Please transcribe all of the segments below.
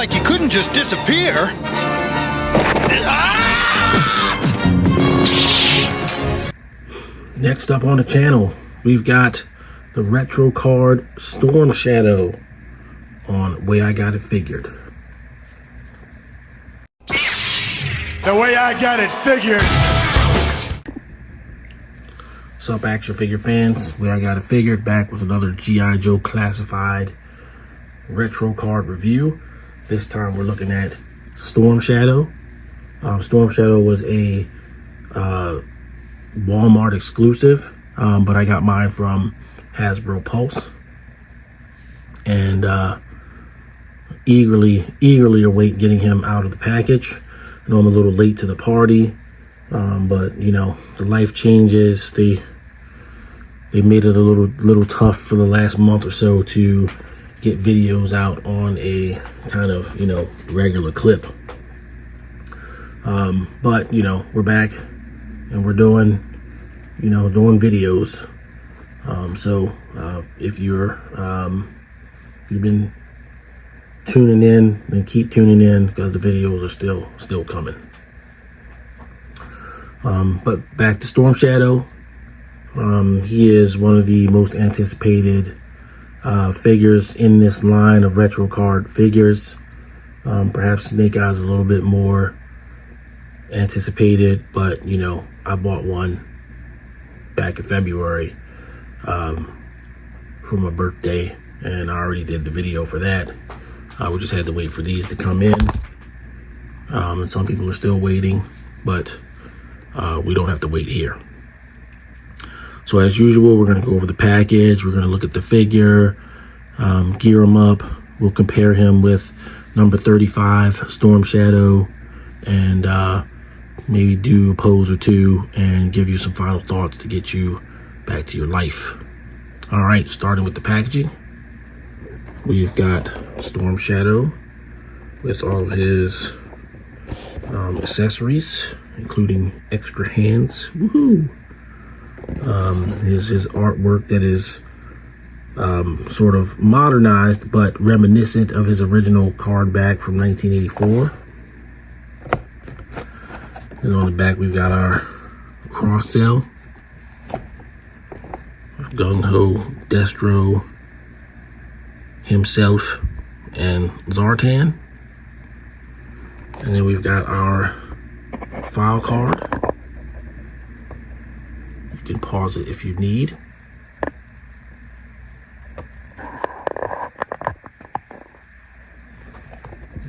like you couldn't just disappear. Next up on the channel, we've got the retro card Storm Shadow on Way I Got It Figured. The way I got it figured. What's up, action figure fans? Way I Got It Figured, back with another G.I. Joe classified retro card review. This time we're looking at Storm Shadow. Storm Shadow was a Walmart exclusive, but I got mine from Hasbro Pulse, and eagerly await getting him out of the package. I know I'm a little late to the party, but you know, the life changes. They made it a little tough for the last month or so to get videos out on a kind of, you know, regular clip. But you know, we're back and we're doing videos. So if you've been tuning in, then keep tuning in, because the videos are still coming. But back to Storm Shadow. He is one of the most anticipated figures in this line of retro card figures. Perhaps Snake Eyes a little bit more anticipated, but you know, I bought one back in February for my birthday, and I already did the video for that. We just had to wait for these to come in, and some people are still waiting, but we don't have to wait here. So as usual, we're going to go over the package. We're going to look at the figure, gear him up. We'll compare him with number 35 Storm Shadow, and maybe do a pose or two and give you some final thoughts to get you back to your life. All right, starting with the packaging, we've got Storm Shadow with all of his accessories, including extra hands. Woohoo! His artwork that is sort of modernized but reminiscent of his original card back from 1984. And on the back we've got our cross cell, Gung Ho, Destro himself, and Zartan. And then we've got our file card. You can pause it if you need.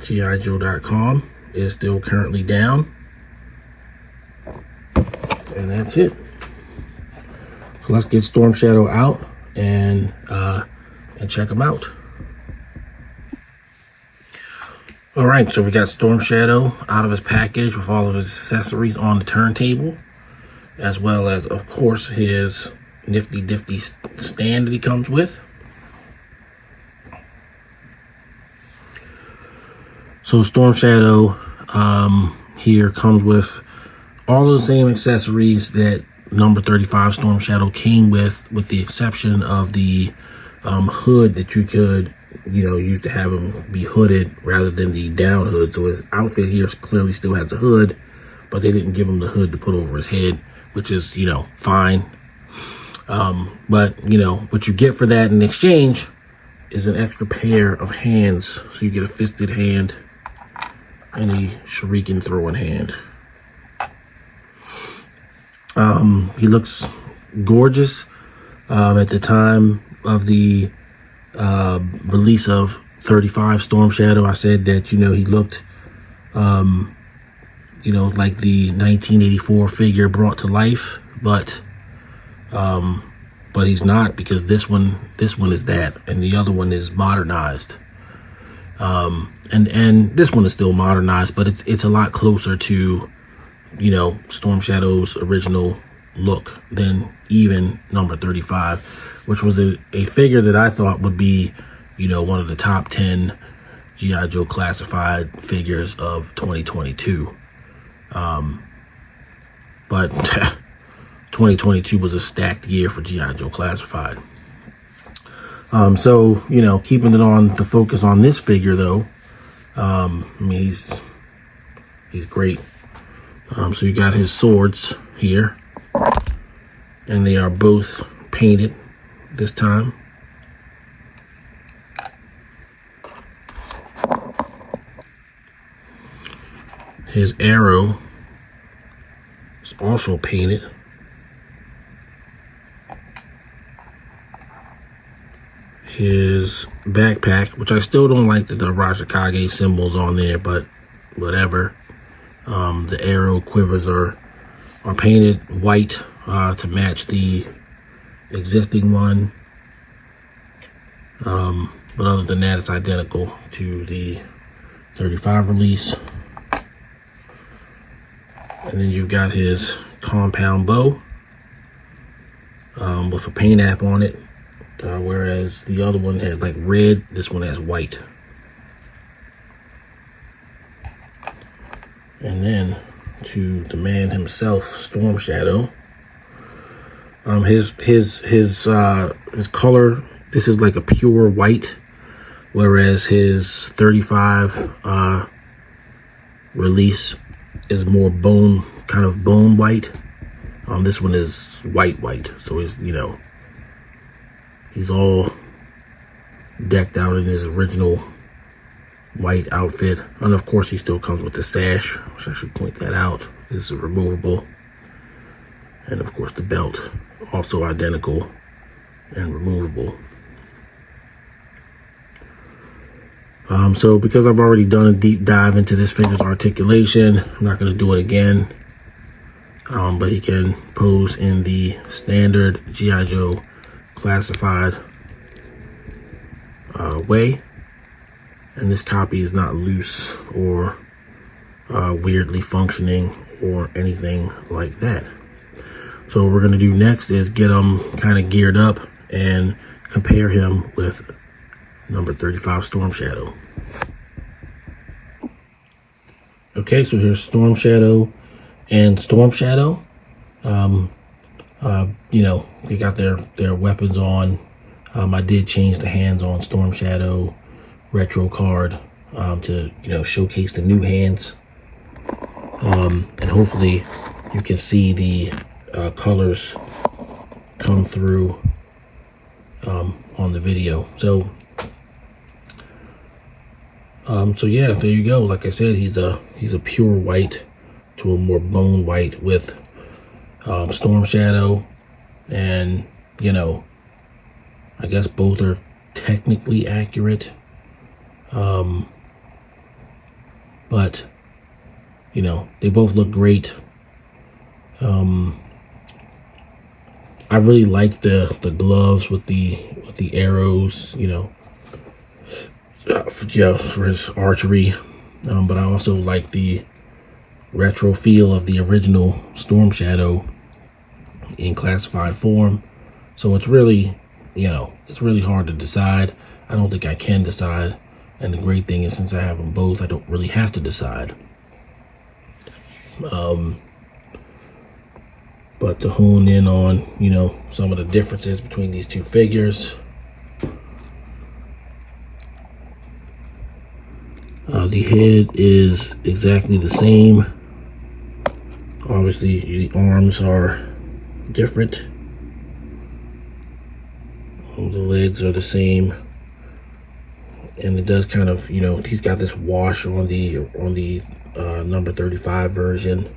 GIJoe.com is still currently down. And that's it. So let's get Storm Shadow out and check him out. All right, so we got Storm Shadow out of his package with all of his accessories on the turntable, as well as, of course, his nifty stand that he comes with. So Storm Shadow here comes with all of the same accessories that number 35 Storm Shadow came with the exception of the hood that you could, you know, use to have him be hooded rather than the down hood. So his outfit here clearly still has a hood, but they didn't give him the hood to put over his head, which is, you know, fine. But, you know, what you get for that in exchange is an extra pair of hands. So you get a fisted hand and a shuriken throwing hand. He looks gorgeous. At the time of the release of 35 Storm Shadow, I said that, you know, he looked, you know, like the 1984 figure brought to life, but he's not, because this one is that, and the other one is modernized. And this one is still modernized, but it's a lot closer to, you know, Storm Shadow's original look than even number 35, which was a figure that I thought would be, you know, one of the top 10 G.I. Joe classified figures of 2022. But 2022 was a stacked year for G.I. Joe classified. So, you know, keeping it on the focus on this figure though, I mean, he's great. So you got his swords here, and they are both painted this time. His arrow is also painted. His backpack, which I still don't like the Rashikage symbols on there, but whatever. The arrow quivers are painted white to match the existing one. But other than that, it's identical to the 35 release. And then you've got his compound bow with a paint app on it. Whereas the other one had like red, this one has white. And then to the man himself, Storm Shadow. His color, this is like a pure white, whereas his 35 release is more bone, kind of bone white. This one is white, so he's, you know, he's all decked out in his original white outfit. And of course, he still comes with the sash, which I should point that out. This is removable. And of course, the belt, also identical and removable. So because I've already done a deep dive into this figure's articulation, I'm not going to do it again. But he can pose in the standard I.Joe classified way, and this copy is not loose or weirdly functioning or anything like that. So what we're going to do next is get him kind of geared up and compare him with number 35 Storm Shadow. Okay, so here's Storm Shadow and Storm Shadow. You know, they got their weapons on. I did change the hands on Storm Shadow retro card to, you know, showcase the new hands. And hopefully you can see the colors come through on the video. So yeah, there you go. Like I said, he's a pure white to a more bone white with Storm Shadow, and you know, I guess both are technically accurate, but you know, they both look great. I really like the gloves with the arrows, you know, for his archery, but I also like the retro feel of the original Storm Shadow in classified form. So it's really, you know, it's really hard to decide. I don't think I can decide, and the great thing is, since I have them both, I don't really have to decide. But to hone in on, you know, some of the differences between these two figures, the head is exactly the same. Obviously, the arms are different. The legs are the same, and it does kind of, you know, he's got this wash on the number 35 version.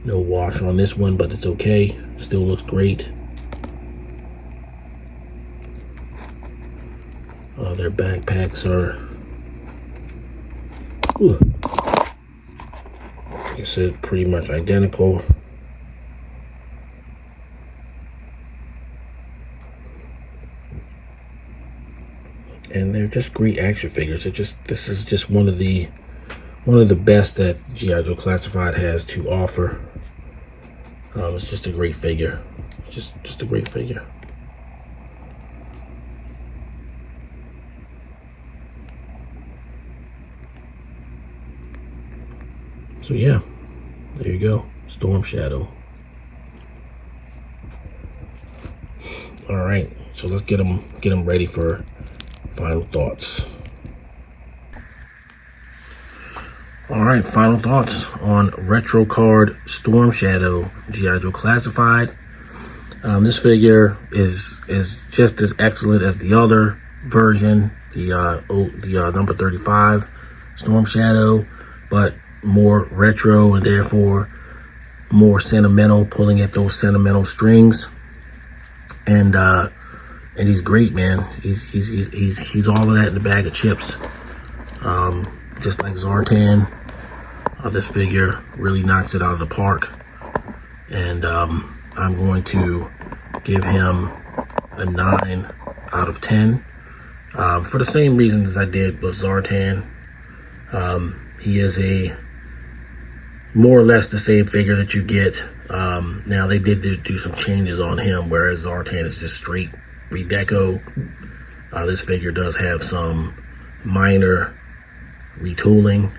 No wash on this one, but it's okay. Still looks great. Their backpacks are, like I said, pretty much identical. And they're just great action figures. This is just one of the best that I.Joe Classified has to offer. It's just a great figure. Just a great figure. So yeah, there you go, Storm Shadow. All right, so let's get him ready for final thoughts. All right, final thoughts on Retro Card Storm Shadow G.I. Joe Classified. This figure is just as excellent as the other version, the number 35 Storm Shadow, but more retro and therefore more sentimental, pulling at those sentimental strings. And he's great, man. He's all of that in a bag of chips. Just like Zartan. This figure really knocks it out of the park, and I'm going to give him a 9 out of 10 for the same reasons as I did with Zartan. He is a more or less the same figure that you get. Now they did do some changes on him, whereas Zartan is just straight redeco. This figure does have some minor retooling,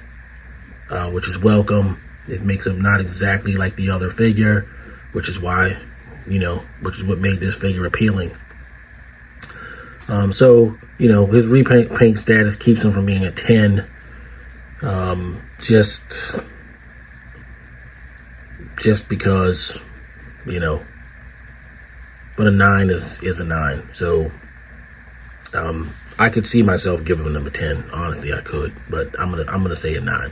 which is welcome. It makes him not exactly like the other figure, which is why, which is what made this figure appealing. So, his repaint status keeps him from being a 10. Just because, but a 9 is a 9. So, I could see myself giving him a 10. Honestly, I could, but I'm gonna say a 9.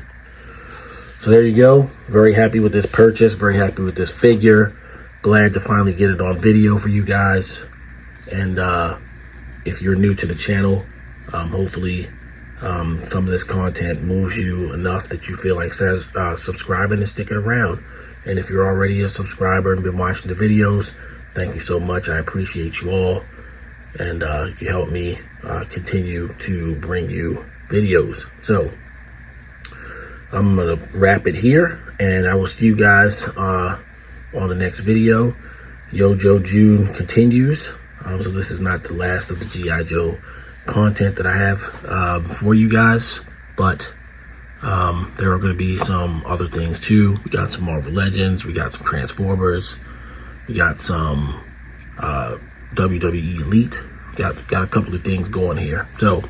So there you go. Very happy with this purchase. Very happy with this figure. Glad to finally get it on video for you guys. And if you're new to the channel, hopefully some of this content moves you enough that you feel like subscribing and sticking around. And if you're already a subscriber and been watching the videos, thank you so much. I appreciate you all. And you help me continue to bring you videos. So I'm going to wrap it here, and I will see you guys on the next video. Yo-Joe June continues. So this is not the last of the G.I. Joe content that I have for you guys, but there are going to be some other things too. We got some Marvel Legends, we got some Transformers, we got some WWE Elite. Got a couple of things going here. So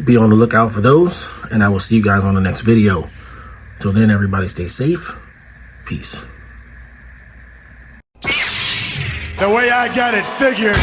be on the lookout for those, and I will see you guys on the next video. Till then, everybody stay safe. Peace. The way I got it figured.